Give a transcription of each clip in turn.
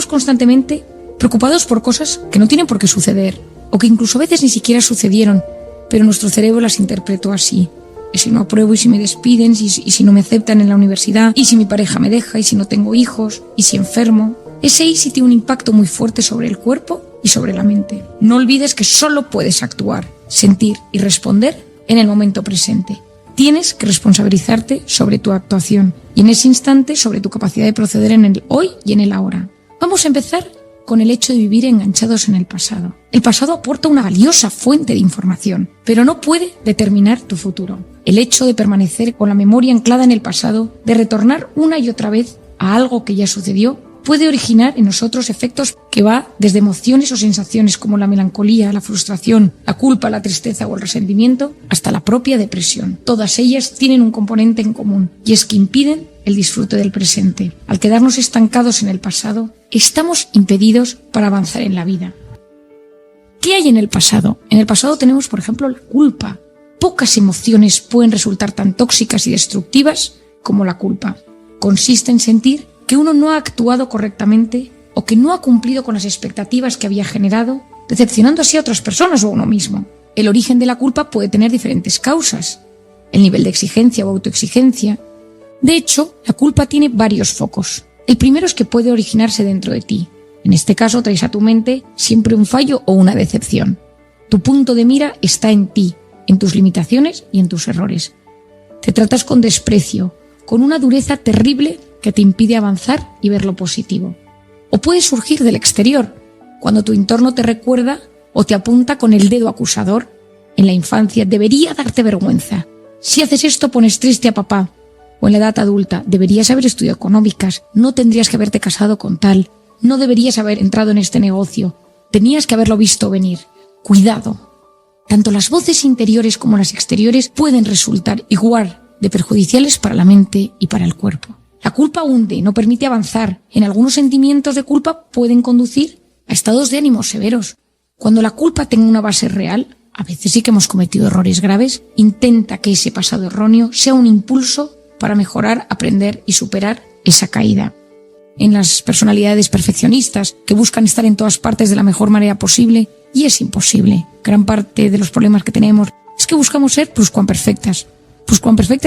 Estamos constantemente preocupados por cosas que no tienen por qué suceder, o que incluso a veces ni siquiera sucedieron, pero nuestro cerebro las interpretó así. Y si no apruebo, y si me despiden, y si no me aceptan en la universidad, y si mi pareja me deja, y si no tengo hijos, y si enfermo. Ese y si tiene un impacto muy fuerte sobre el cuerpo y sobre la mente. No olvides que solo puedes actuar, sentir y responder en el momento presente. Tienes que responsabilizarte sobre tu actuación y en ese instante sobre tu capacidad de proceder en el hoy y en el ahora. Vamos a empezar con el hecho de vivir enganchados en el pasado. El pasado aporta una valiosa fuente de información, pero no puede determinar tu futuro. El hecho de permanecer con la memoria anclada en el pasado, de retornar una y otra vez a algo que ya sucedió, puede originar en nosotros efectos que va desde emociones o sensaciones como la melancolía, la frustración, la culpa, la tristeza o el resentimiento, hasta la propia depresión. Todas ellas tienen un componente en común, y es que impiden el disfrute del presente. Al quedarnos estancados en el pasado, estamos impedidos para avanzar en la vida. ¿Qué hay en el pasado? En el pasado tenemos, por ejemplo, la culpa. Pocas emociones pueden resultar tan tóxicas y destructivas como la culpa. Consiste en sentir que uno no ha actuado correctamente o que no ha cumplido con las expectativas que había generado, decepcionando así a otras personas o a uno mismo. El origen de la culpa puede tener diferentes causas, el nivel de exigencia o autoexigencia. De hecho, la culpa tiene varios focos. El primero es que puede originarse dentro de ti. En este caso traes a tu mente siempre un fallo o una decepción. Tu punto de mira está en ti, en tus limitaciones y en tus errores. Te tratas con desprecio, con una dureza terrible que te impide avanzar y ver lo positivo. O puede surgir del exterior, cuando tu entorno te recuerda o te apunta con el dedo acusador. En la infancia debería darte vergüenza. Si haces esto pones triste a papá. O en la edad adulta, deberías haber estudiado económicas, no tendrías que haberte casado con tal, no deberías haber entrado en este negocio, tenías que haberlo visto venir. Cuidado. Tanto las voces interiores como las exteriores pueden resultar igual de perjudiciales para la mente y para el cuerpo. La culpa hunde, no permite avanzar. En algunos sentimientos de culpa pueden conducir a estados de ánimo severos. Cuando la culpa tenga una base real, a veces sí que hemos cometido errores graves, intenta que ese pasado erróneo sea un impulso para mejorar, aprender y superar esa caída. En las personalidades perfeccionistas, que buscan estar en todas partes de la mejor manera posible, y es imposible. Gran parte de los problemas que tenemos es que buscamos ser pluscuamperfectas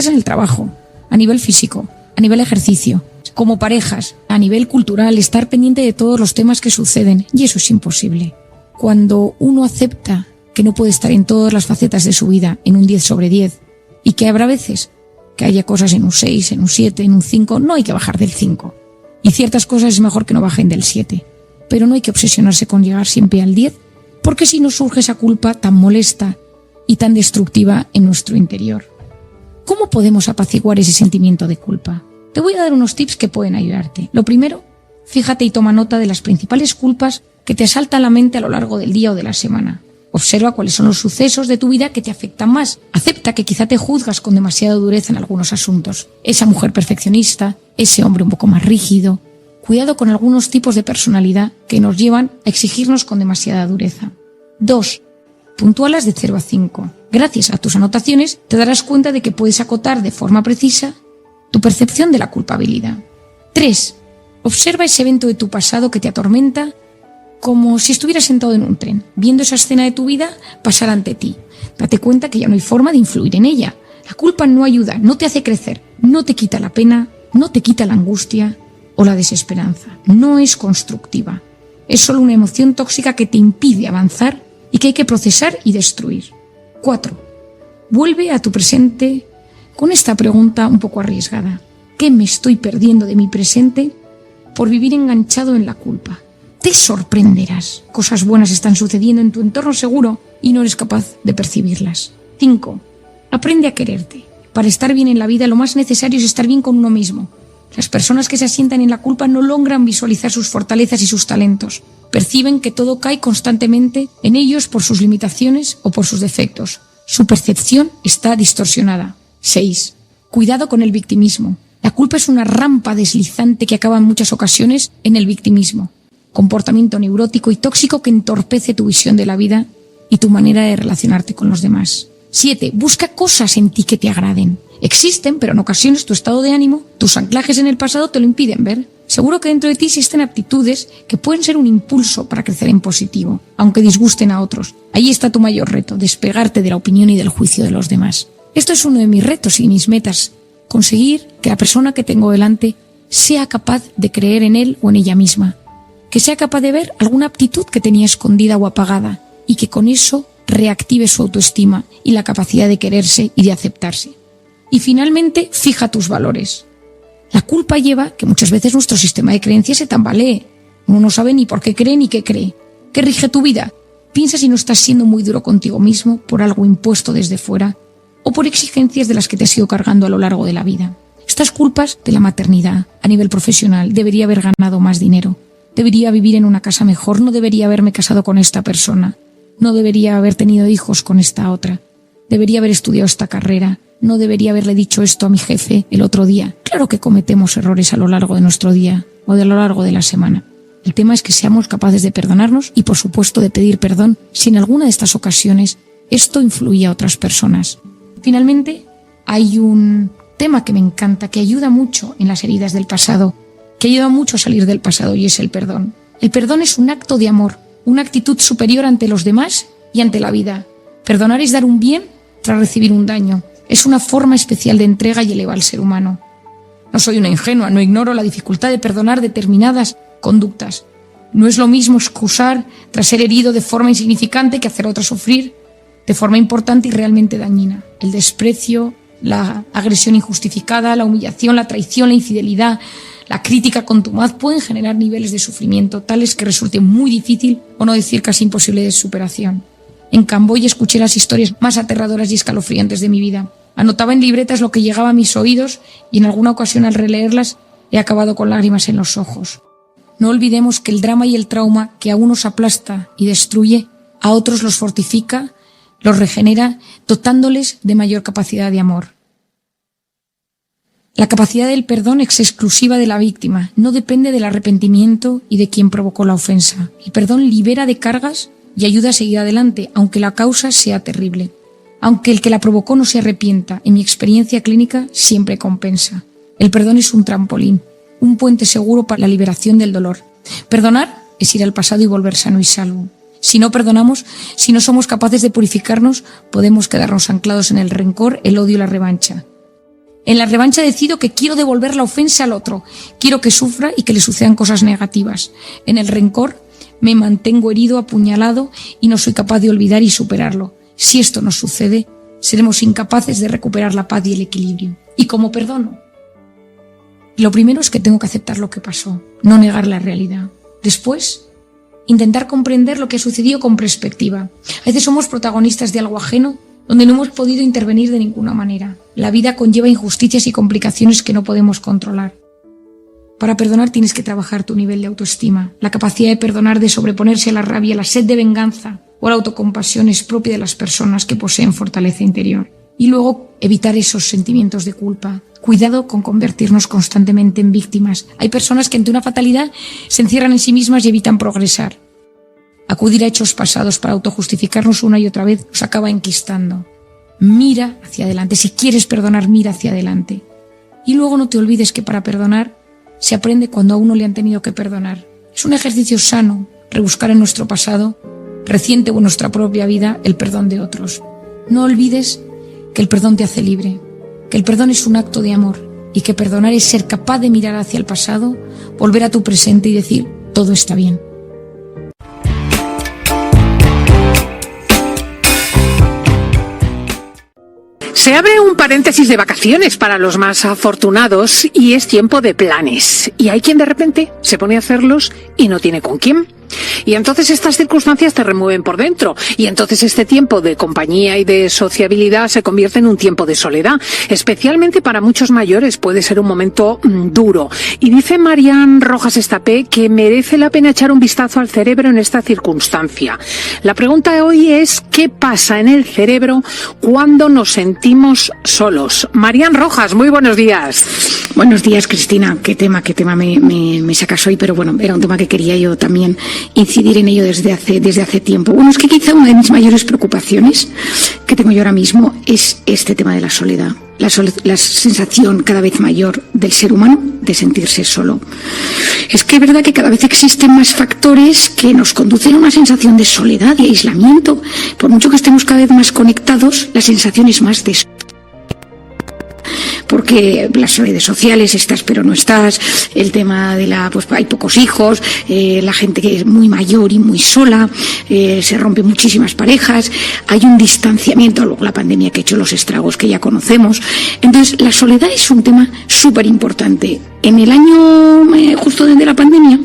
en el trabajo, a nivel físico, a nivel ejercicio, como parejas, a nivel cultural, estar pendiente de todos los temas que suceden, y eso es imposible. Cuando uno acepta que no puede estar en todas las facetas de su vida en un 10 sobre 10, y que habrá veces que haya cosas en un 6, en un 7, en un 5, no hay que bajar del 5. Y ciertas cosas es mejor que no bajen del 7. Pero no hay que obsesionarse con llegar siempre al 10, porque si no surge esa culpa tan molesta y tan destructiva en nuestro interior. ¿Cómo podemos apaciguar ese sentimiento de culpa? Te voy a dar unos tips que pueden ayudarte. Lo primero, fíjate y toma nota de las principales culpas que te asaltan la mente a lo largo del día o de la semana. Observa cuáles son los sucesos de tu vida que te afectan más. Acepta que quizá te juzgas con demasiada dureza en algunos asuntos. Esa mujer perfeccionista, ese hombre un poco más rígido. Cuidado con algunos tipos de personalidad que nos llevan a exigirnos con demasiada dureza. 2. Puntúalas de 0 a 5. Gracias a tus anotaciones te darás cuenta de que puedes acotar de forma precisa tu percepción de la culpabilidad. 3. Observa ese evento de tu pasado que te atormenta como si estuvieras sentado en un tren, viendo esa escena de tu vida pasar ante ti. Date cuenta que ya no hay forma de influir en ella. La culpa no ayuda, no te hace crecer, no te quita la pena, no te quita la angustia o la desesperanza. No es constructiva. Es solo una emoción tóxica que te impide avanzar y que hay que procesar y destruir. 4. Vuelve a tu presente con esta pregunta un poco arriesgada. ¿Qué me estoy perdiendo de mi presente por vivir enganchado en la culpa? Te sorprenderás. Cosas buenas están sucediendo en tu entorno seguro y no eres capaz de percibirlas. 5. Aprende a quererte. Para estar bien en la vida lo más necesario es estar bien con uno mismo. Las personas que se asientan en la culpa no logran visualizar sus fortalezas y sus talentos. Perciben que todo cae constantemente en ellos por sus limitaciones o por sus defectos. Su percepción está distorsionada. 6. Cuidado con el victimismo. La culpa es una rampa deslizante que acaba en muchas ocasiones en el victimismo. Comportamiento neurótico y tóxico que entorpece tu visión de la vida y tu manera de relacionarte con los demás. 7. Busca cosas en ti que te agraden. Existen, pero en ocasiones tu estado de ánimo, tus anclajes en el pasado te lo impiden ver. Seguro que dentro de ti existen aptitudes que pueden ser un impulso para crecer en positivo, aunque disgusten a otros. Ahí está tu mayor reto, despegarte de la opinión y del juicio de los demás. Esto es uno de mis retos y mis metas, conseguir que la persona que tengo delante sea capaz de creer en él o en ella misma, que sea capaz de ver alguna aptitud que tenía escondida o apagada y que con eso reactive su autoestima y la capacidad de quererse y de aceptarse. Y finalmente, fija tus valores. La culpa lleva que muchas veces nuestro sistema de creencias se tambalee. Uno no sabe ni por qué cree ni qué cree. ¿Qué rige tu vida? Piensa si no estás siendo muy duro contigo mismo por algo impuesto desde fuera o por exigencias de las que te has ido cargando a lo largo de la vida. Estas culpas de la maternidad, a nivel profesional, debería haber ganado más dinero. Debería vivir en una casa mejor, no debería haberme casado con esta persona. No debería haber tenido hijos con esta otra. Debería haber estudiado esta carrera. No debería haberle dicho esto a mi jefe el otro día. Claro que cometemos errores a lo largo de nuestro día o de lo largo de la semana. El tema es que seamos capaces de perdonarnos y, por supuesto, de pedir perdón si en alguna de estas ocasiones esto influye a otras personas. Finalmente, hay un tema que me encanta, que ayuda mucho en las heridas del pasado, que ayuda mucho a salir del pasado, y es el perdón. El perdón es un acto de amor, una actitud superior ante los demás y ante la vida. Perdonar es dar un bien tras recibir un daño. Es una forma especial de entrega y eleva al ser humano. No soy una ingenua, no ignoro la dificultad de perdonar determinadas conductas. No es lo mismo excusar tras ser herido de forma insignificante que hacer a otro sufrir de forma importante y realmente dañina. El desprecio, la agresión injustificada, la humillación, la traición, la infidelidad, la crítica contumaz pueden generar niveles de sufrimiento tales que resulte muy difícil, o no decir casi imposible, de superación. En Camboya escuché las historias más aterradoras y escalofriantes de mi vida. Anotaba en libretas lo que llegaba a mis oídos y en alguna ocasión al releerlas he acabado con lágrimas en los ojos. No olvidemos que el drama y el trauma que a unos aplasta y destruye, a otros los fortifica, los regenera, dotándoles de mayor capacidad de amor. La capacidad del perdón es exclusiva de la víctima, no depende del arrepentimiento y de quien provocó la ofensa. El perdón libera de cargas y ayuda a seguir adelante, aunque la causa sea terrible. Aunque el que la provocó no se arrepienta, en mi experiencia clínica siempre compensa. El perdón es un trampolín, un puente seguro para la liberación del dolor. Perdonar es ir al pasado y volver sano y salvo. Si no perdonamos, si no somos capaces de purificarnos, podemos quedarnos anclados en el rencor, el odio y la revancha. En la revancha decido que quiero devolver la ofensa al otro, quiero que sufra y que le sucedan cosas negativas. En el rencor me mantengo herido, apuñalado y no soy capaz de olvidar y superarlo. Si esto nos sucede, seremos incapaces de recuperar la paz y el equilibrio. ¿Y cómo perdono? Lo primero es que tengo que aceptar lo que pasó, no negar la realidad. Después, intentar comprender lo que ha sucedido con perspectiva. A veces somos protagonistas de algo ajeno donde no hemos podido intervenir de ninguna manera. La vida conlleva injusticias y complicaciones que no podemos controlar. Para perdonar tienes que trabajar tu nivel de autoestima. La capacidad de perdonar, de sobreponerse a la rabia, la sed de venganza o la autocompasión es propia de las personas que poseen fortaleza interior. Y luego evitar esos sentimientos de culpa. Cuidado con convertirnos constantemente en víctimas. Hay personas que ante una fatalidad se encierran en sí mismas y evitan progresar. Acudir a hechos pasados para autojustificarnos una y otra vez nos acaba enquistando. Mira hacia adelante. Si quieres perdonar, mira hacia adelante. Y luego no te olvides que para perdonar se aprende cuando a uno le han tenido que perdonar. Es un ejercicio sano rebuscar en nuestro pasado reciente o en nuestra propia vida el perdón de otros. No olvides que el perdón te hace libre, que el perdón es un acto de amor y que perdonar es ser capaz de mirar hacia el pasado, volver a tu presente y decir, todo está bien. Se abre un paréntesis de vacaciones para los más afortunados y es tiempo de planes. Y hay quien de repente se pone a hacerlos y no tiene con quién. Y entonces estas circunstancias te remueven por dentro. Y entonces este tiempo de compañía y de sociabilidad se convierte en un tiempo de soledad. Especialmente para muchos mayores puede ser un momento duro. Y dice Marian Rojas Estapé que merece la pena echar un vistazo al cerebro en esta circunstancia. La pregunta de hoy es, ¿qué pasa en el cerebro cuando nos sentimos solos? Marian Rojas, muy buenos días. Buenos días, Cristina. Qué tema me sacas hoy, pero bueno, era un tema que quería yo también incidir en ello desde hace tiempo. Bueno, es que quizá una de mis mayores preocupaciones que tengo yo ahora mismo es este tema de la soledad. la sensación cada vez mayor del ser humano de sentirse solo. Es que es verdad que cada vez existen más factores que nos conducen a una sensación de soledad y aislamiento. Por mucho que estemos cada vez más conectados, la sensación es más de porque las redes sociales, estás pero no estás, el tema de pues hay pocos hijos, la gente que es muy mayor y muy sola, se rompen muchísimas parejas, hay un distanciamiento, luego la pandemia que ha hecho los estragos que ya conocemos. Entonces, la soledad es un tema súper importante. En el año justo desde la pandemia,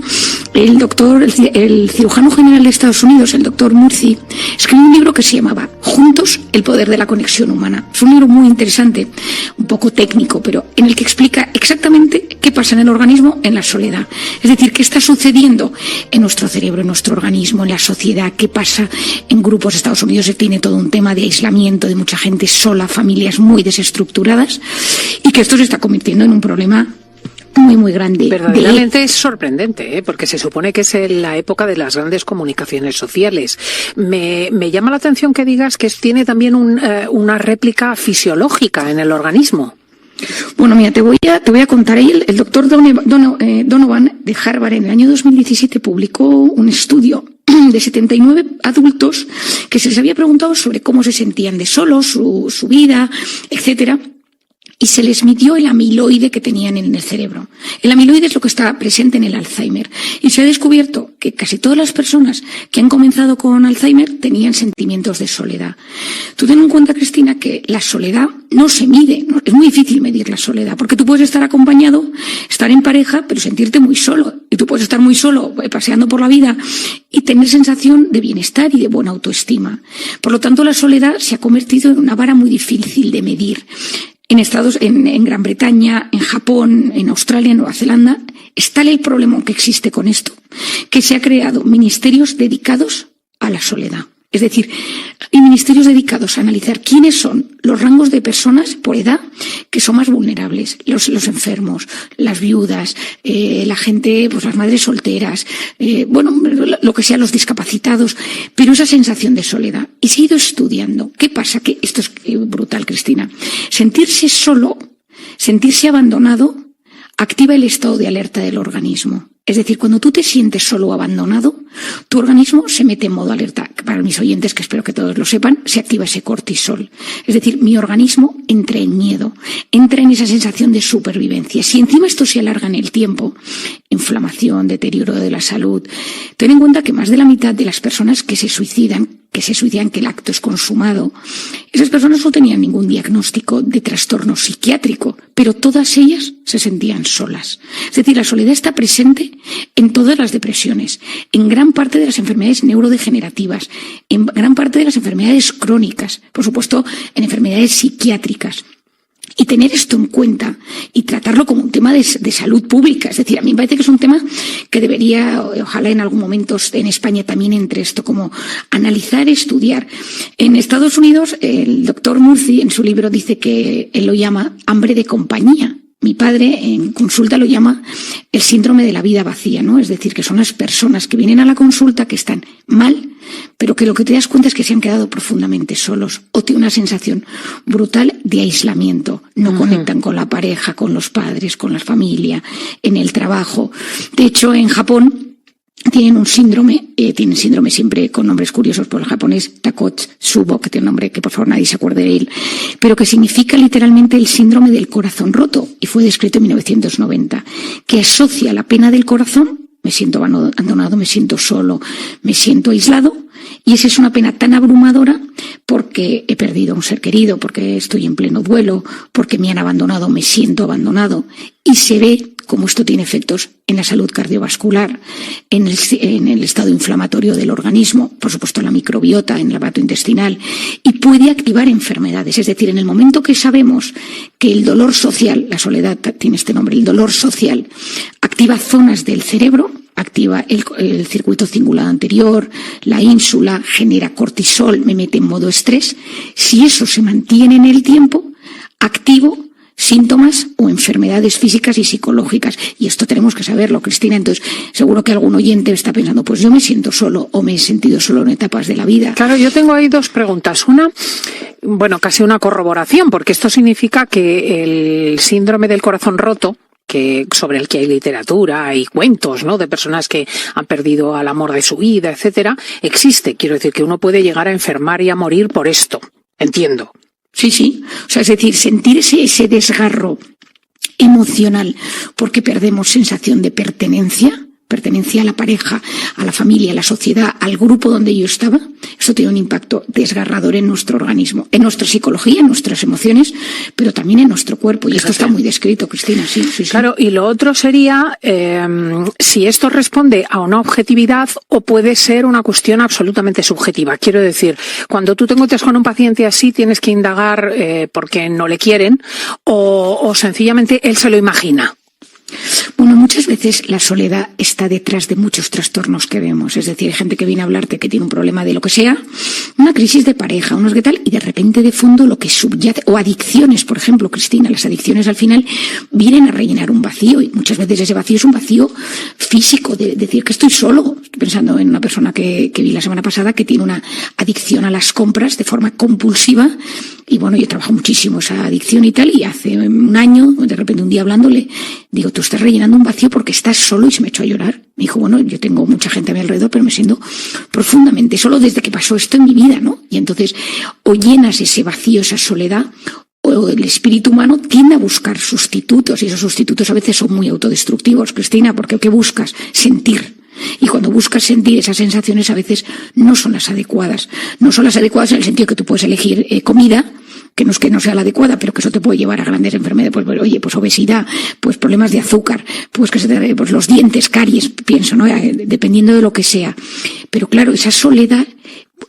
el cirujano general de Estados Unidos, el doctor Murthy, escribió un libro que se llamaba Juntos, el poder de la conexión humana. Es un libro muy interesante, un poco técnico, pero en el que explica exactamente qué pasa en el organismo en la soledad. Es decir, qué está sucediendo en nuestro cerebro, en nuestro organismo, en la sociedad, qué pasa en grupos. Estados Unidos tiene todo un tema de aislamiento, de mucha gente sola, familias muy desestructuradas, y que esto se está convirtiendo en un problema muy grande. Verdaderamente es sorprendente, porque se supone que es la época de las grandes comunicaciones sociales. Me llama la atención que digas que tiene también una réplica fisiológica en el organismo. Bueno, mira, te voy a contar. El doctor Donovan de Harvard en el año 2017 publicó un estudio de 79 adultos que se les había preguntado sobre cómo se sentían de solos, su vida, etcétera. Y se les midió el amiloide que tenían en el cerebro. El amiloide es lo que está presente en el Alzheimer. Y se ha descubierto que casi todas las personas que han comenzado con Alzheimer tenían sentimientos de soledad. Tú ten en cuenta, Cristina, que la soledad no se mide. Es muy difícil medir la soledad, porque tú puedes estar acompañado, estar en pareja, pero sentirte muy solo. Y tú puedes estar muy solo, paseando por la vida, y tener sensación de bienestar y de buena autoestima. Por lo tanto, la soledad se ha convertido en una vara muy difícil de medir. En Gran Bretaña, en Japón, en Australia, en Nueva Zelanda, es tal el problema que existe con esto, que se ha creado ministerios dedicados a la soledad. Es decir, hay ministerios dedicados a analizar quiénes son los rangos de personas por edad que son más vulnerables, los enfermos, las viudas, la gente, pues las madres solteras, lo que sea, los discapacitados, pero esa sensación de soledad. Y se ha ido estudiando. ¿Qué pasa? Que esto es brutal, Cristina. Sentirse solo, sentirse abandonado, activa el estado de alerta del organismo. Es decir, cuando tú te sientes solo o abandonado, tu organismo se mete en modo alerta. Para mis oyentes, que espero que todos lo sepan, se activa ese cortisol. Es decir, mi organismo entra en miedo, entra en esa sensación de supervivencia. Si encima esto se alarga en el tiempo, inflamación, deterioro de la salud, ten en cuenta que más de la mitad de las personas que se suicidan, que el acto es consumado, esas personas no tenían ningún diagnóstico de trastorno psiquiátrico, pero todas ellas se sentían solas. Es decir, la soledad está presente en todas las depresiones, en gran parte de las enfermedades neurodegenerativas, en gran parte de las enfermedades crónicas, por supuesto, en enfermedades psiquiátricas. Y tener esto en cuenta y tratarlo como un tema de salud pública. Es decir, a mí me parece que es un tema que debería, ojalá en algún momento en España también entre esto, como analizar, estudiar. En Estados Unidos, el doctor Murthy en su libro dice que él lo llama hambre de compañía. Mi padre en consulta lo llama el síndrome de la vida vacía, ¿no? Es decir, que son las personas que vienen a la consulta que están mal, pero que lo que te das cuenta es que se han quedado profundamente solos o tienen una sensación brutal de aislamiento. No conectan con la pareja, con los padres, con la familia, en el trabajo. De hecho, en Japón tienen síndrome siempre con nombres curiosos por el japonés, Takotsubo, que tiene un nombre que por favor nadie se acuerde de él, pero que significa literalmente el síndrome del corazón roto, y fue descrito en 1990, que asocia la pena del corazón, me siento abandonado, me siento solo, me siento aislado, y esa es una pena tan abrumadora porque he perdido a un ser querido, porque estoy en pleno duelo, porque me han abandonado, me siento abandonado, y se ve cómo esto tiene efectos en la salud cardiovascular, en el estado inflamatorio del organismo, por supuesto en la microbiota, en el aparato intestinal, y puede activar enfermedades. Es decir, en el momento que sabemos que el dolor social, la soledad tiene este nombre, el dolor social, activa zonas del cerebro, activa el circuito cingulado anterior, la ínsula, genera cortisol, me mete en modo estrés. Si eso se mantiene en el tiempo activo, síntomas o enfermedades físicas y psicológicas. Y esto tenemos que saberlo, Cristina. Entonces, seguro que algún oyente está pensando, pues yo me siento solo o me he sentido solo en etapas de la vida. Claro, yo tengo ahí dos preguntas. Una, bueno, casi una corroboración, porque esto significa que el síndrome del corazón roto, sobre el que hay literatura, hay cuentos, ¿no?, de personas que han perdido al amor de su vida, etcétera, existe. Quiero decir que uno puede llegar a enfermar y a morir por esto. Entiendo. Sí. O sea, es decir, sentir ese desgarro emocional porque perdemos sensación de pertenencia a la pareja, a la familia, a la sociedad, al grupo donde yo estaba, eso tiene un impacto desgarrador en nuestro organismo, en nuestra psicología, en nuestras emociones, pero también en nuestro cuerpo. Y esto está muy descrito, Cristina, sí. Claro, y lo otro sería si esto responde a una objetividad o puede ser una cuestión absolutamente subjetiva. Quiero decir, cuando tú te encuentras con un paciente así, tienes que indagar porque no le quieren o sencillamente él se lo imagina. Bueno, muchas veces la soledad está detrás de muchos trastornos que vemos. Es decir, hay gente que viene a hablarte que tiene un problema de lo que sea, una crisis de pareja, unos qué tal, y de repente de fondo lo que subyace, o adicciones, por ejemplo, Cristina, las adicciones al final vienen a rellenar un vacío, y muchas veces ese vacío es un vacío físico, de decir que estoy solo. Estoy pensando en una persona que vi la semana pasada que tiene una adicción a las compras de forma compulsiva, y bueno, yo trabajo muchísimo esa adicción y tal, y hace un año, de repente un día hablándole, digo, tú estás rellenando un vacío porque estás solo, y se me echó a llorar. Me dijo, bueno, yo tengo mucha gente a mi alrededor, pero me siento profundamente solo desde que pasó esto en mi vida, ¿no? Y entonces, o llenas ese vacío, esa soledad, o el espíritu humano tiende a buscar sustitutos, y esos sustitutos a veces son muy autodestructivos, Cristina, porque ¿qué buscas? Sentir. Y cuando buscas sentir esas sensaciones a veces no son las adecuadas. No son las adecuadas en el sentido que tú puedes elegir comida, que no es que no sea la adecuada, pero que eso te puede llevar a grandes enfermedades, pues obesidad, pues problemas de azúcar, pues pues los dientes, caries, pienso, ¿no? Dependiendo de lo que sea. Pero claro, esa soledad,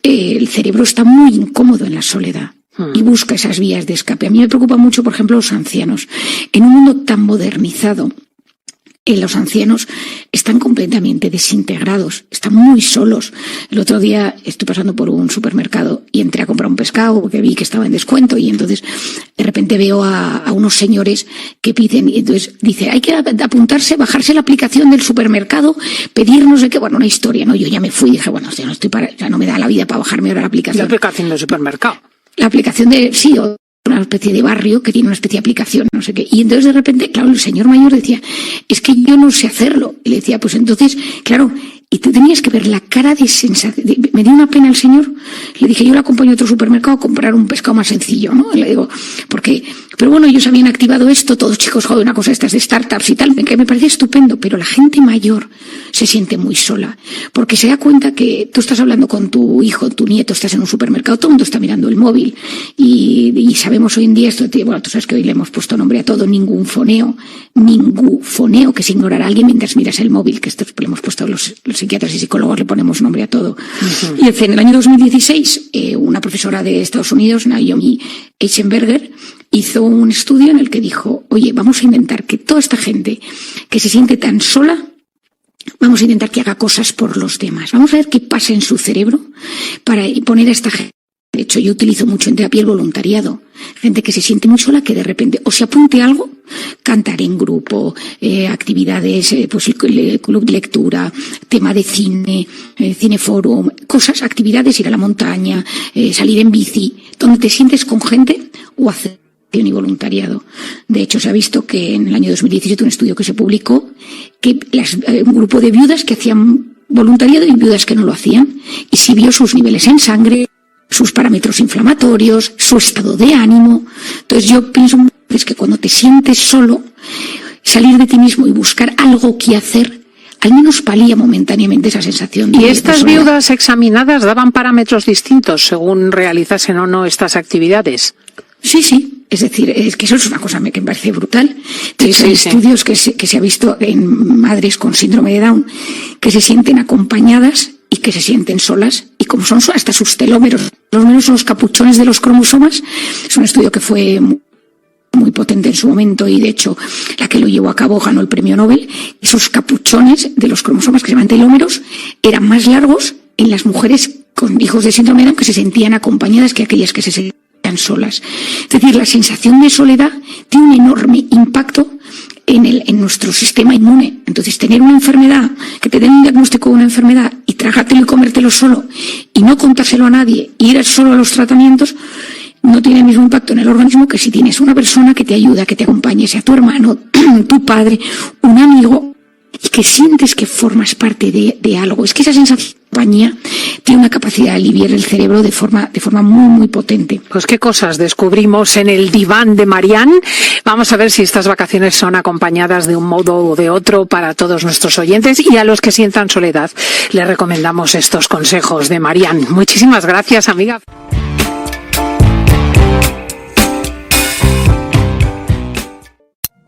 el cerebro está muy incómodo en la soledad y busca esas vías de escape. A mí me preocupa mucho, por ejemplo, los ancianos. En un mundo tan modernizado, los ancianos están completamente desintegrados, están muy solos. El otro día estoy pasando por un supermercado y entré a comprar un pescado porque vi que estaba en descuento, y entonces de repente veo a unos señores que piden, y entonces dice, hay que apuntarse, bajarse la aplicación del supermercado, pedir no sé qué, bueno, una historia, ¿no? Yo ya me fui y dije, bueno, ya no me da la vida para bajarme ahora la aplicación. La aplicación del supermercado. La aplicación una especie de barrio que tiene una especie de aplicación, no sé qué. Y entonces de repente, claro, el señor mayor decía, es que yo no sé hacerlo. Y le decía, pues entonces, claro, y tú tenías que ver la cara de sensación. Me dio una pena el señor. Le dije, yo le acompaño a otro supermercado a comprar un pescado más sencillo, ¿no? Y le digo, pero bueno, ellos habían activado esto, todos chicos, joder, una cosa estas de startups y tal, que me parece estupendo, pero la gente mayor se siente muy sola, porque se da cuenta que tú estás hablando con tu hijo, tu nieto, estás en un supermercado, todo el mundo está mirando el móvil, y sabemos hoy en día esto, bueno, tú sabes que hoy le hemos puesto nombre a todo, ningún foneo, que es ignorar a alguien mientras miras el móvil, que esto le hemos puesto los psiquiatras y psicólogos, le ponemos nombre a todo. Uh-huh. Y en el año 2016, una profesora de Estados Unidos, Naomi Eisenberger, hizo un estudio en el que dijo, oye, vamos a intentar que toda esta gente que se siente tan sola, vamos a intentar que haga cosas por los demás. Vamos a ver qué pasa en su cerebro para poner a esta gente. De hecho, yo utilizo mucho en terapia el voluntariado. Gente que se siente muy sola, que de repente o se apunte a algo, cantar en grupo, actividades, pues el club de lectura, tema de cine, cineforum, cosas, actividades, ir a la montaña, salir en bici, donde te sientes con gente, o hacer y voluntariado. De hecho, se ha visto que en el año 2017 un estudio que se publicó que un grupo de viudas que hacían voluntariado y viudas que no lo hacían, y si vio sus niveles en sangre, sus parámetros inflamatorios, su estado de ánimo. Entonces yo pienso que cuando te sientes solo, salir de ti mismo y buscar algo que hacer, al menos palía momentáneamente esa sensación. ¿Y estas viudas examinadas daban parámetros distintos según realizasen o no estas actividades? Sí. Es decir, es que eso es una cosa que me parece brutal. Hay estudios que se ha visto en madres con síndrome de Down que se sienten acompañadas y que se sienten solas, y como son hasta sus telómeros, los menos son los capuchones de los cromosomas. Es un estudio que fue muy potente en su momento, y de hecho la que lo llevó a cabo ganó el premio Nobel. Esos capuchones de los cromosomas, que se llaman telómeros, eran más largos en las mujeres con hijos de síndrome de Down que se sentían acompañadas que aquellas que se sentían sientan solas. Es decir, la sensación de soledad tiene un enorme impacto en nuestro sistema inmune. Entonces, tener una enfermedad, que te den un diagnóstico de una enfermedad y tragártelo y comértelo solo y no contárselo a nadie y ir solo a los tratamientos, no tiene el mismo impacto en el organismo que si tienes una persona que te ayuda, que te acompañe, sea tu hermano, tu padre, un amigo, y que sientes que formas parte de algo. Es que esa sensación de compañía tiene una capacidad de aliviar el cerebro de forma muy, muy potente. Pues qué cosas descubrimos en el diván de Marian. Vamos a ver si estas vacaciones son acompañadas de un modo o de otro para todos nuestros oyentes, y a los que sientan soledad les recomendamos estos consejos de Marian. Muchísimas gracias, amiga.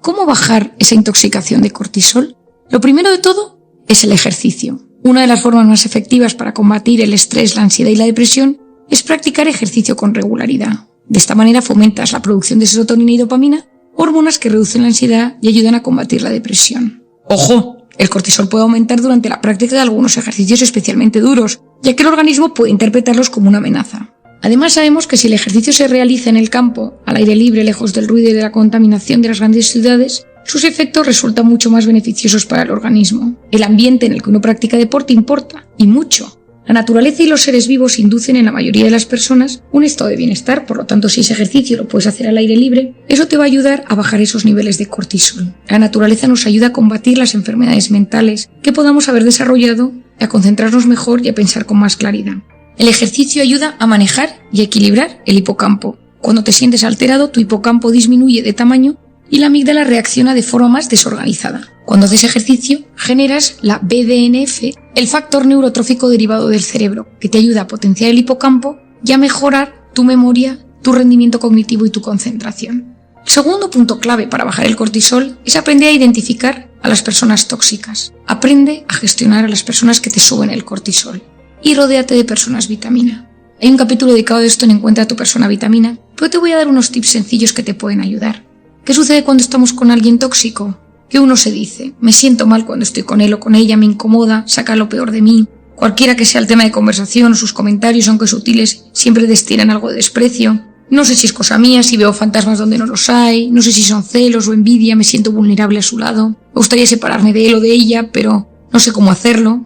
¿Cómo bajar esa intoxicación de cortisol? Lo primero de todo es el ejercicio. Una de las formas más efectivas para combatir el estrés, la ansiedad y la depresión es practicar ejercicio con regularidad. De esta manera fomentas la producción de serotonina y dopamina, hormonas que reducen la ansiedad y ayudan a combatir la depresión. ¡Ojo! El cortisol puede aumentar durante la práctica de algunos ejercicios especialmente duros, ya que el organismo puede interpretarlos como una amenaza. Además, sabemos que si el ejercicio se realiza en el campo, al aire libre, lejos del ruido y de la contaminación de las grandes ciudades, sus efectos resultan mucho más beneficiosos para el organismo. El ambiente en el que uno practica deporte importa, y mucho. La naturaleza y los seres vivos inducen en la mayoría de las personas un estado de bienestar, por lo tanto, si ese ejercicio lo puedes hacer al aire libre, eso te va a ayudar a bajar esos niveles de cortisol. La naturaleza nos ayuda a combatir las enfermedades mentales que podamos haber desarrollado, a concentrarnos mejor y a pensar con más claridad. El ejercicio ayuda a manejar y equilibrar el hipocampo. Cuando te sientes alterado, tu hipocampo disminuye de tamaño y la amígdala reacciona de forma más desorganizada. Cuando haces ejercicio, generas la BDNF, el factor neurotrófico derivado del cerebro, que te ayuda a potenciar el hipocampo y a mejorar tu memoria, tu rendimiento cognitivo y tu concentración. El segundo punto clave para bajar el cortisol es aprender a identificar a las personas tóxicas. Aprende a gestionar a las personas que te suben el cortisol. Y rodéate de personas vitamina. Hay un capítulo dedicado a esto en Encuentra a tu persona vitamina, pero te voy a dar unos tips sencillos que te pueden ayudar. ¿Qué sucede cuando estamos con alguien tóxico? Que uno se dice, me siento mal cuando estoy con él o con ella, me incomoda, saca lo peor de mí. Cualquiera que sea el tema de conversación o sus comentarios, aunque sutiles, siempre destilan algo de desprecio. No sé si es cosa mía, si veo fantasmas donde no los hay, no sé si son celos o envidia, me siento vulnerable a su lado. Me gustaría separarme de él o de ella, pero no sé cómo hacerlo.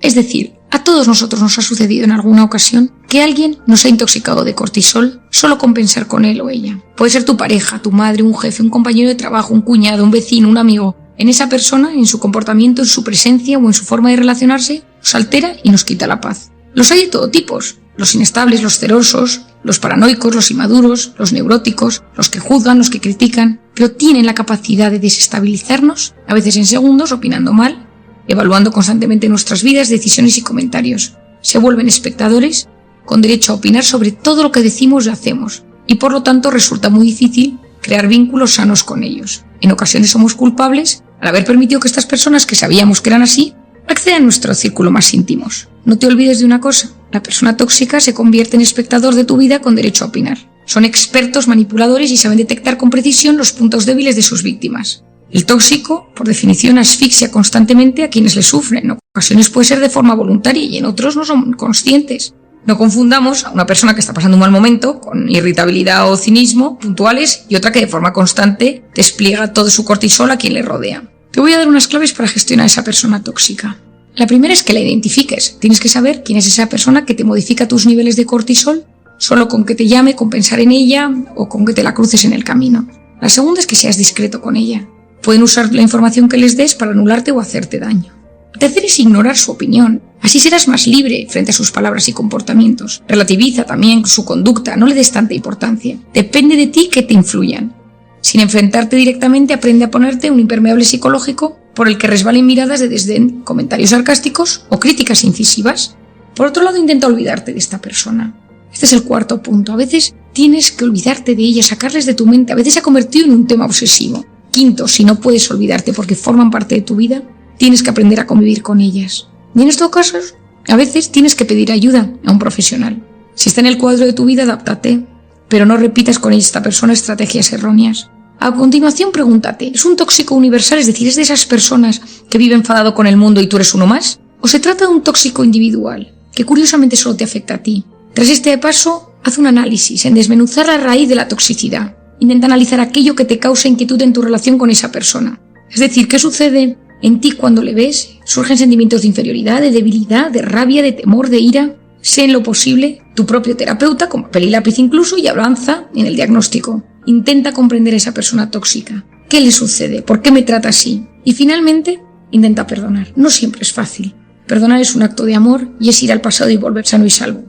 Es decir, a todos nosotros nos ha sucedido en alguna ocasión que alguien nos ha intoxicado de cortisol solo con pensar con él o ella. Puede ser tu pareja, tu madre, un jefe, un compañero de trabajo, un cuñado, un vecino, un amigo. En esa persona, en su comportamiento, en su presencia o en su forma de relacionarse, nos altera y nos quita la paz. Los hay de todo tipos. Los inestables, los celosos, los paranoicos, los inmaduros, los neuróticos, los que juzgan, los que critican, pero tienen la capacidad de desestabilizarnos, a veces en segundos, opinando mal, evaluando constantemente nuestras vidas, decisiones y comentarios. Se vuelven espectadores con derecho a opinar sobre todo lo que decimos y hacemos, y por lo tanto resulta muy difícil crear vínculos sanos con ellos. En ocasiones somos culpables al haber permitido que estas personas que sabíamos que eran así accedan a nuestro círculo más íntimos. No te olvides de una cosa, la persona tóxica se convierte en espectador de tu vida con derecho a opinar. Son expertos manipuladores y saben detectar con precisión los puntos débiles de sus víctimas. El tóxico, por definición, asfixia constantemente a quienes le sufren. En ocasiones puede ser de forma voluntaria y en otros no son conscientes. No confundamos a una persona que está pasando un mal momento con irritabilidad o cinismo puntuales y otra que de forma constante despliega todo su cortisol a quien le rodea. Te voy a dar unas claves para gestionar a esa persona tóxica. La primera es que la identifiques. Tienes que saber quién es esa persona que te modifica tus niveles de cortisol solo con que te llame, con pensar en ella o con que te la cruces en el camino. La segunda es que seas discreto con ella. Pueden usar la información que les des para anularte o hacerte daño. La tercera es ignorar su opinión. Así serás más libre frente a sus palabras y comportamientos. Relativiza también su conducta, no le des tanta importancia. Depende de ti que te influyan. Sin enfrentarte directamente, aprende a ponerte un impermeable psicológico por el que resbalen miradas de desdén, comentarios sarcásticos o críticas incisivas. Por otro lado, intenta olvidarte de esta persona. Este es el cuarto punto. A veces tienes que olvidarte de ella, sacarles de tu mente. A veces se ha convertido en un tema obsesivo. Quinto, si no puedes olvidarte porque forman parte de tu vida, tienes que aprender a convivir con ellas. Y en estos casos, a veces tienes que pedir ayuda a un profesional. Si está en el cuadro de tu vida, adáptate, pero no repitas con esta persona estrategias erróneas. A continuación, pregúntate, ¿es un tóxico universal? Es decir, ¿es de esas personas que vive enfadado con el mundo y tú eres uno más? ¿O se trata de un tóxico individual, que curiosamente solo te afecta a ti? Tras este paso, Haz un análisis en desmenuzar la raíz de la toxicidad. Intenta analizar aquello que te causa inquietud en tu relación con esa persona. Es decir, ¿qué sucede en ti cuando le ves? ¿Surgen sentimientos de inferioridad, de debilidad, de rabia, de temor, de ira? Sé en lo posible tu propio terapeuta, con papel y lápiz incluso, y avanza en el diagnóstico. Intenta comprender a esa persona tóxica. ¿Qué le sucede? ¿Por qué me trata así? Y finalmente, intenta perdonar. No siempre es fácil. Perdonar es un acto de amor y es ir al pasado y volver sano y salvo.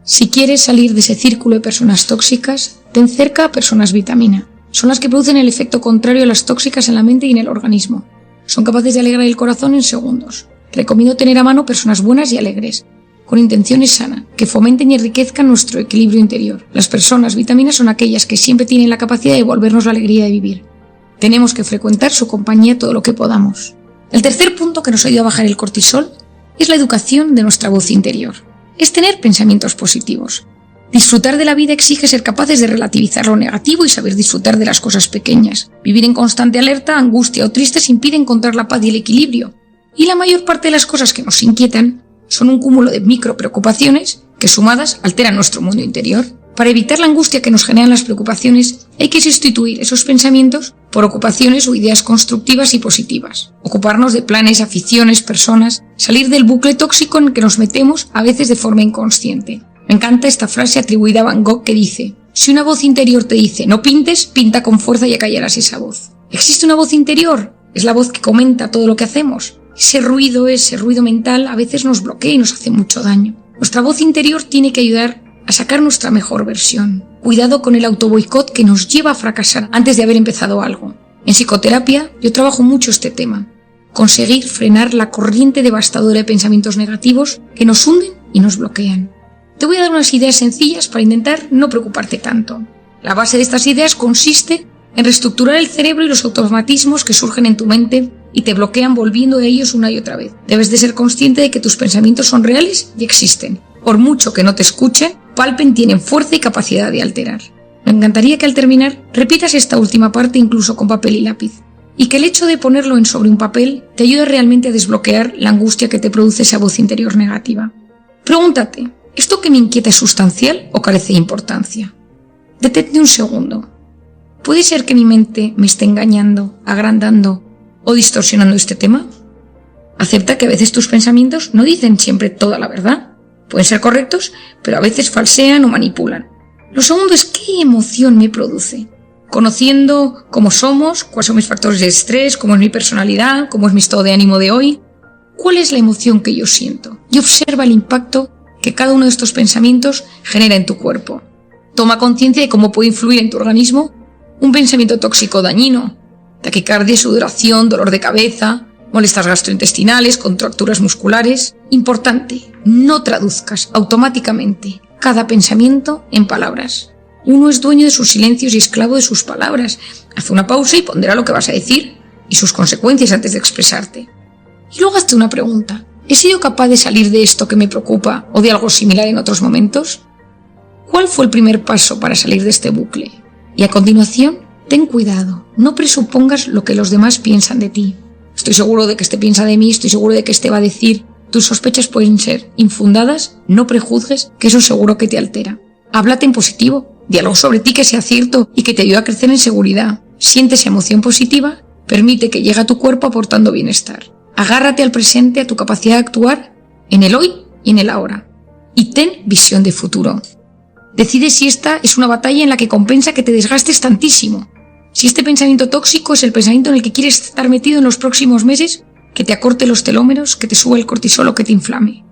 Si quieres salir de ese círculo de personas tóxicas, ten cerca a personas vitamina. Son las que producen el efecto contrario a las tóxicas en la mente y en el organismo. Son capaces de alegrar el corazón en segundos. Recomiendo tener a mano personas buenas y alegres, con intenciones sanas, que fomenten y enriquezcan nuestro equilibrio interior. Las personas vitaminas son aquellas que siempre tienen la capacidad de devolvernos la alegría de vivir. Tenemos que frecuentar su compañía todo lo que podamos. El tercer punto que nos ayuda a bajar el cortisol es la educación de nuestra voz interior. Es tener pensamientos positivos. Disfrutar de la vida exige ser capaces de relativizar lo negativo y saber disfrutar de las cosas pequeñas. Vivir en constante alerta, angustia o tristes impide encontrar la paz y el equilibrio. Y la mayor parte de las cosas que nos inquietan son un cúmulo de micro preocupaciones que sumadas alteran nuestro mundo interior. Para evitar la angustia que nos generan las preocupaciones, hay que sustituir esos pensamientos por ocupaciones o ideas constructivas y positivas. Ocuparnos de planes, aficiones, personas, salir del bucle tóxico en el que nos metemos a veces de forma inconsciente. Me encanta esta frase atribuida a Van Gogh que dice: si una voz interior te dice no pintes, pinta con fuerza y acallarás esa voz. ¿Existe una voz interior? Es la voz que comenta todo lo que hacemos. Ese ruido mental a veces nos bloquea y nos hace mucho daño. Nuestra voz interior tiene que ayudar a sacar nuestra mejor versión. Cuidado con el autoboicot que nos lleva a fracasar antes de haber empezado algo. En psicoterapia yo trabajo mucho este tema. Conseguir frenar la corriente devastadora de pensamientos negativos que nos hunden y nos bloquean. Te voy a dar unas ideas sencillas para intentar no preocuparte tanto. La base de estas ideas consiste en reestructurar el cerebro y los automatismos que surgen en tu mente y te bloquean volviendo a ellos una y otra vez. Debes de ser consciente de que tus pensamientos son reales y existen. Por mucho que no te escuchen, palpen, tienen fuerza y capacidad de alterar. Me encantaría que al terminar repitas esta última parte incluso con papel y lápiz, y que el hecho de ponerlo sobre un papel te ayude realmente a desbloquear la angustia que te produce esa voz interior negativa. Pregúntate, ¿esto que me inquieta es sustancial o carece de importancia? Detente un segundo. ¿Puede ser que mi mente me esté engañando, agrandando o distorsionando este tema? Acepta que a veces tus pensamientos no dicen siempre toda la verdad. Pueden ser correctos, pero a veces falsean o manipulan. Lo segundo es qué emoción me produce. Conociendo cómo somos, cuáles son mis factores de estrés, cómo es mi personalidad, cómo es mi estado de ánimo de hoy, ¿cuál es la emoción que yo siento? Y observa el impacto que cada uno de estos pensamientos genera en tu cuerpo. Toma conciencia de cómo puede influir en tu organismo un pensamiento tóxico dañino: taquicardia, sudoración, dolor de cabeza, molestias gastrointestinales, contracturas musculares. Importante, no traduzcas automáticamente cada pensamiento en palabras. Uno es dueño de sus silencios y esclavo de sus palabras. Haz una pausa y pondera lo que vas a decir y sus consecuencias antes de expresarte. Y luego hazte una pregunta: ¿he sido capaz de salir de esto que me preocupa o de algo similar en otros momentos? ¿Cuál fue el primer paso para salir de este bucle? Y a continuación, ten cuidado, no presupongas lo que los demás piensan de ti. Estoy seguro de que este piensa de mí, estoy seguro de que este va a decir. Tus sospechas pueden ser infundadas, no prejuzgues, que eso seguro que te altera. Háblate en positivo, diálogo sobre ti que sea cierto y que te ayude a crecer en seguridad. Siente esa emoción positiva, permite que llegue a tu cuerpo aportando bienestar. Agárrate al presente, a tu capacidad de actuar en el hoy y en el ahora. Y ten visión de futuro. Decide si esta es una batalla en la que compensa que te desgastes tantísimo. Si este pensamiento tóxico es el pensamiento en el que quieres estar metido en los próximos meses, que te acorte los telómeros, que te suba el cortisol o que te inflame.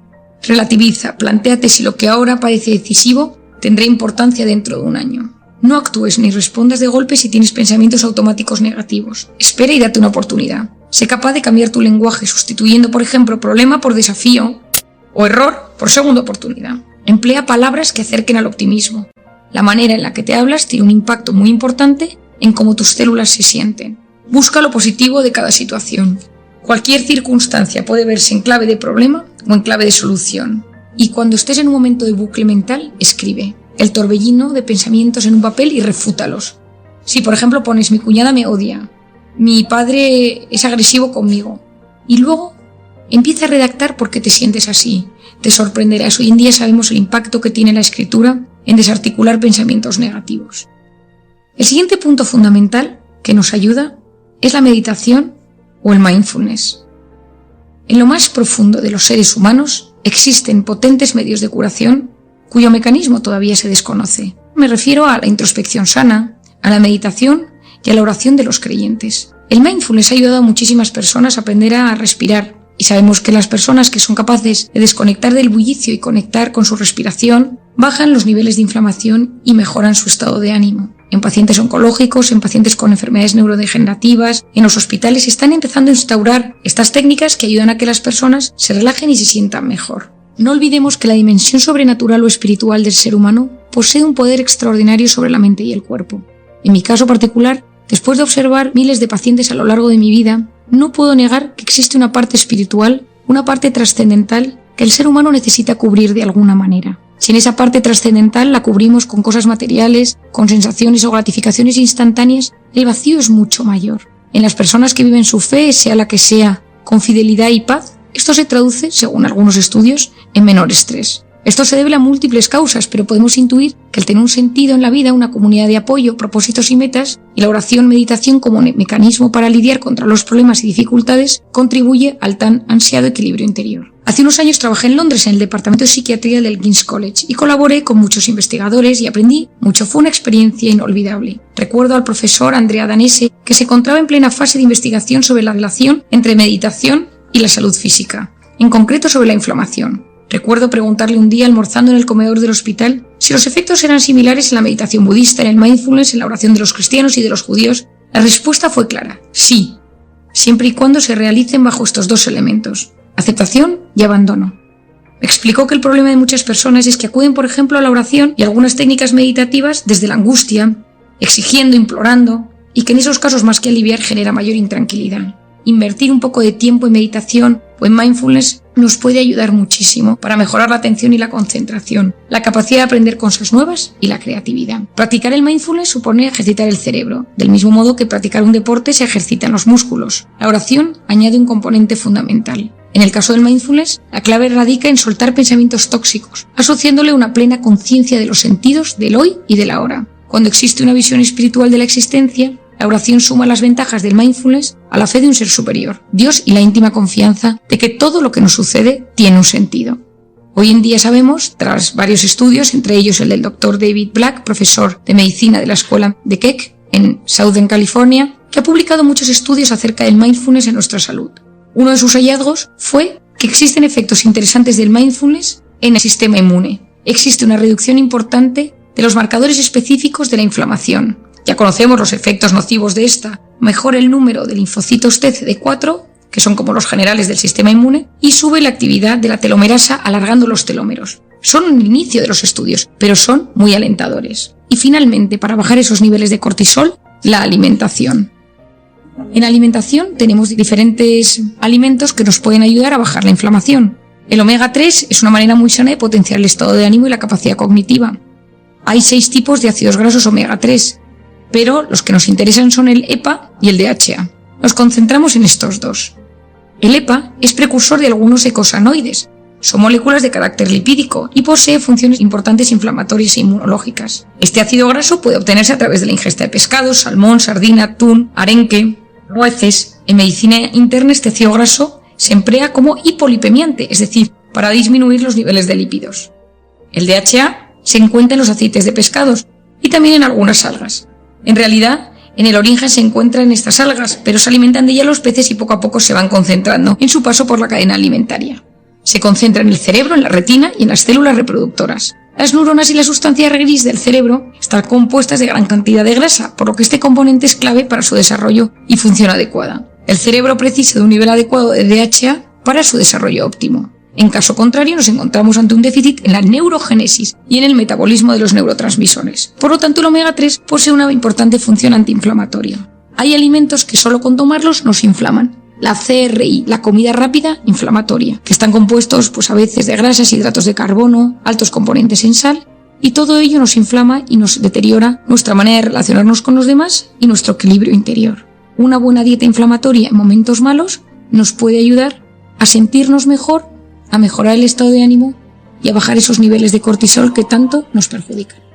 Relativiza, plantéate si lo que ahora parece decisivo tendrá importancia dentro de un año. No actúes ni respondas de golpe si tienes pensamientos automáticos negativos. Espera y date una oportunidad. Sé capaz de cambiar tu lenguaje sustituyendo, por ejemplo, problema por desafío o error por segunda oportunidad. Emplea palabras que acerquen al optimismo. La manera en la que te hablas tiene un impacto muy importante en cómo tus células se sienten. Busca lo positivo de cada situación. Cualquier circunstancia puede verse en clave de problema o en clave de solución. Y cuando estés en un momento de bucle mental, escribe el torbellino de pensamientos en un papel y refútalos. Si, por ejemplo, pones mi cuñada me odia, mi padre es agresivo conmigo, y luego empieza a redactar por qué te sientes así. Te sorprenderás. Hoy en día sabemos el impacto que tiene la escritura en desarticular pensamientos negativos. El siguiente punto fundamental que nos ayuda es la meditación o el mindfulness. En lo más profundo de los seres humanos existen potentes medios de curación cuyo mecanismo todavía se desconoce. Me refiero a la introspección sana, a la meditación y a la oración de los creyentes. El mindfulness ha ayudado a muchísimas personas a aprender a respirar, y sabemos que las personas que son capaces de desconectar del bullicio y conectar con su respiración bajan los niveles de inflamación y mejoran su estado de ánimo. En pacientes oncológicos, en pacientes con enfermedades neurodegenerativas, en los hospitales están empezando a instaurar estas técnicas que ayudan a que las personas se relajen y se sientan mejor. No olvidemos que la dimensión sobrenatural o espiritual del ser humano posee un poder extraordinario sobre la mente y el cuerpo. En mi caso particular, después de observar miles de pacientes a lo largo de mi vida, no puedo negar que existe una parte espiritual, una parte trascendental que el ser humano necesita cubrir de alguna manera. Si en esa parte trascendental la cubrimos con cosas materiales, con sensaciones o gratificaciones instantáneas, el vacío es mucho mayor. En las personas que viven su fe, sea la que sea, con fidelidad y paz, esto se traduce, según algunos estudios, en menor estrés. Esto se debe a múltiples causas, pero podemos intuir que el tener un sentido en la vida, una comunidad de apoyo, propósitos y metas, y la oración-meditación como mecanismo para lidiar contra los problemas y dificultades, contribuye al tan ansiado equilibrio interior. Hace unos años trabajé en Londres en el departamento de psiquiatría del King's College y colaboré con muchos investigadores y aprendí mucho. Fue una experiencia inolvidable. Recuerdo al profesor Andrea Danese, que se encontraba en plena fase de investigación sobre la relación entre meditación y la salud física, en concreto sobre la inflamación. Recuerdo preguntarle un día almorzando en el comedor del hospital si los efectos eran similares en la meditación budista, en el mindfulness, en la oración de los cristianos y de los judíos. La respuesta fue clara: sí, siempre y cuando se realicen bajo estos dos elementos, aceptación y abandono. Me explicó que el problema de muchas personas es que acuden, por ejemplo, a la oración y algunas técnicas meditativas desde la angustia, exigiendo, implorando, y que en esos casos más que aliviar genera mayor intranquilidad. Invertir un poco de tiempo en meditación o en mindfulness nos puede ayudar muchísimo para mejorar la atención y la concentración, la capacidad de aprender cosas nuevas y la creatividad. Practicar el mindfulness supone ejercitar el cerebro, del mismo modo que practicar un deporte se ejercitan los músculos. La oración añade un componente fundamental. En el caso del mindfulness, la clave radica en soltar pensamientos tóxicos, asociándole una plena conciencia de los sentidos del hoy y del ahora. Cuando existe una visión espiritual de la existencia, la oración suma las ventajas del mindfulness a la fe de un ser superior, Dios, y la íntima confianza de que todo lo que nos sucede tiene un sentido. Hoy en día sabemos, tras varios estudios, entre ellos el del Dr. David Black, profesor de medicina de la escuela de Keck en Southern California, que ha publicado muchos estudios acerca del mindfulness en nuestra salud. Uno de sus hallazgos fue que existen efectos interesantes del mindfulness en el sistema inmune. Existe una reducción importante de los marcadores específicos de la inflamación. Ya conocemos los efectos nocivos de esta. Mejora el número de linfocitos T CD4, que son como los generales del sistema inmune, y sube la actividad de la telomerasa alargando los telómeros. Son el inicio de los estudios, pero son muy alentadores. Y finalmente, para bajar esos niveles de cortisol, la alimentación. En alimentación tenemos diferentes alimentos que nos pueden ayudar a bajar la inflamación. El omega 3 es una manera muy sana de potenciar el estado de ánimo y la capacidad cognitiva. Hay 6 tipos de ácidos grasos omega 3. Pero los que nos interesan son el EPA y el DHA. Nos concentramos en estos dos. El EPA es precursor de algunos eicosanoides. Son moléculas de carácter lipídico y posee funciones importantes inflamatorias e inmunológicas. Este ácido graso puede obtenerse a través de la ingesta de pescados, salmón, sardina, atún, arenque, nueces. En medicina interna este ácido graso se emplea como hipolipemiante, es decir, para disminuir los niveles de lípidos. El DHA se encuentra en los aceites de pescados y también en algunas algas. En realidad, en el origen se encuentran estas algas, pero se alimentan de ella los peces y poco a poco se van concentrando en su paso por la cadena alimentaria. Se concentra en el cerebro, en la retina y en las células reproductoras. Las neuronas y la sustancia gris del cerebro están compuestas de gran cantidad de grasa, por lo que este componente es clave para su desarrollo y función adecuada. El cerebro precisa de un nivel adecuado de DHA para su desarrollo óptimo. En caso contrario, nos encontramos ante un déficit en la neurogénesis y en el metabolismo de los neurotransmisores. Por lo tanto, el omega 3 posee una importante función antiinflamatoria. Hay alimentos que solo con tomarlos nos inflaman. La CRI, la comida rápida inflamatoria, que están compuestos a veces de grasas, hidratos de carbono, altos componentes en sal, y todo ello nos inflama y nos deteriora nuestra manera de relacionarnos con los demás y nuestro equilibrio interior. Una buena dieta inflamatoria en momentos malos nos puede ayudar a sentirnos mejor, a mejorar el estado de ánimo y a bajar esos niveles de cortisol que tanto nos perjudican.